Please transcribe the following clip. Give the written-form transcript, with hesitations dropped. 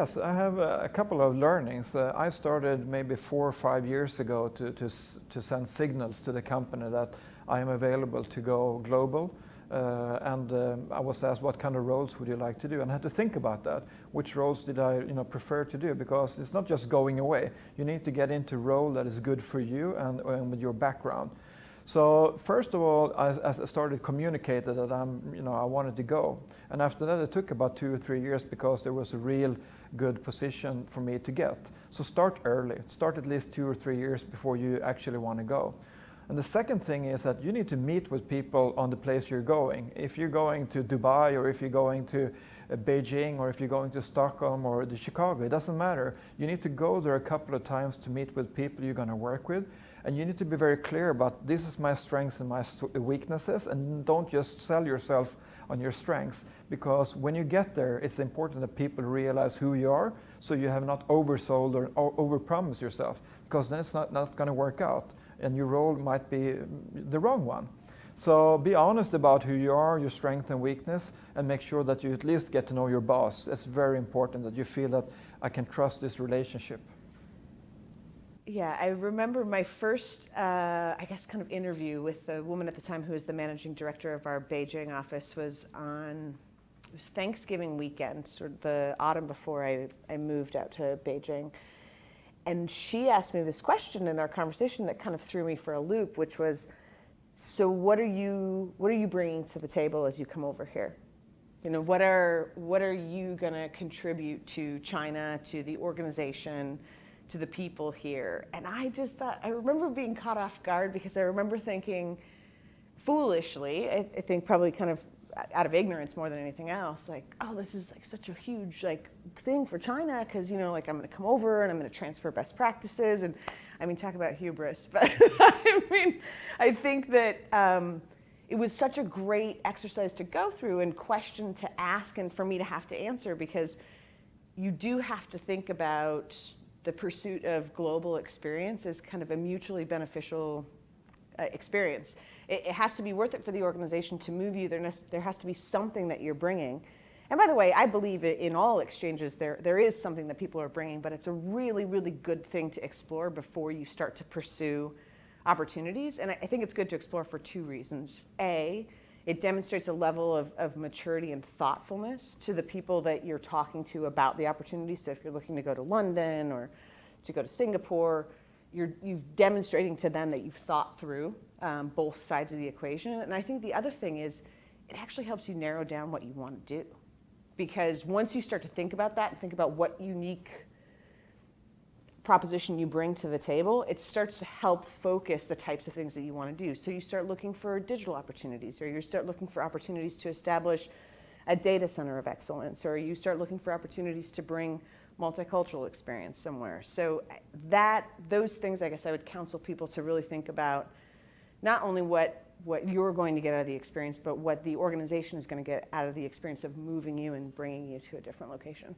Yes, I have a couple of learnings. I started maybe 4 or 5 years ago to send signals to the company that I am available to go global. I was asked, what kind of roles would you like to do? And I had to think about that. Which roles did I prefer to do? Because it's not just going away. You need to get into a role that is good for you and with your background. So first of all, I started communicating that I wanted to go. And after that, it took about 2 or 3 years because there was a real good position for me to get. So start early. Start at least 2 or 3 years before you actually want to go. And the second thing is that you need to meet with people on the place you're going. If you're going to Dubai, or if you're going to Beijing, or if you're going to Stockholm or Chicago, it doesn't matter. You need to go there a couple of times to meet with people you're going to work with. And you need to be very clear about, this is my strengths and my weaknesses, and don't just sell yourself on your strengths, because when you get there, it's important that people realize who you are, so you have not oversold or overpromised yourself, because then it's not going to work out, and your role might be the wrong one. So be honest about who you are, your strength and weakness, and make sure that you at least get to know your boss. It's very important that you feel that I can trust this relationship. Yeah, I remember my first, I guess, kind of interview with the woman at the time who was the managing director of our Beijing office was on, it was Thanksgiving weekend, sort of the autumn before I moved out to Beijing. And she asked me this question in our conversation that kind of threw me for a loop, which was, so what are you bringing to the table as you come over here? What are you going to contribute to China, to the organization, to the people here? And I just thought, I remember being caught off guard, because I remember thinking foolishly, I think probably kind of out of ignorance more than anything else, like, oh, this is like such a huge thing for China, because I'm going to come over and I'm going to transfer best practices, and talk about hubris. But I think that it was such a great exercise to go through and question to ask, and for me to have to answer, because you do have to think about the pursuit of global experience as kind of a mutually beneficial experience. It has to be worth it for the organization to move you. There has to be something that you're bringing. And by the way, I believe in all exchanges there is something that people are bringing, but it's a really, really good thing to explore before you start to pursue opportunities. And I think it's good to explore for 2 reasons. A, it demonstrates a level of maturity and thoughtfulness to the people that you're talking to about the opportunity. So if you're looking to go to London or to go to Singapore, you've demonstrating to them that you've thought through both sides of the equation. And I think the other thing is, it actually helps you narrow down what you want to do. Because once you start to think about that and think about what unique proposition you bring to the table, it starts to help focus the types of things that you want to do. So you start looking for digital opportunities, or you start looking for opportunities to establish a data center of excellence, or you start looking for opportunities to bring multicultural experience somewhere. So those things, I guess I would counsel people to really think about, not only what you're going to get out of the experience, but what the organization is going to get out of the experience of moving you and bringing you to a different location.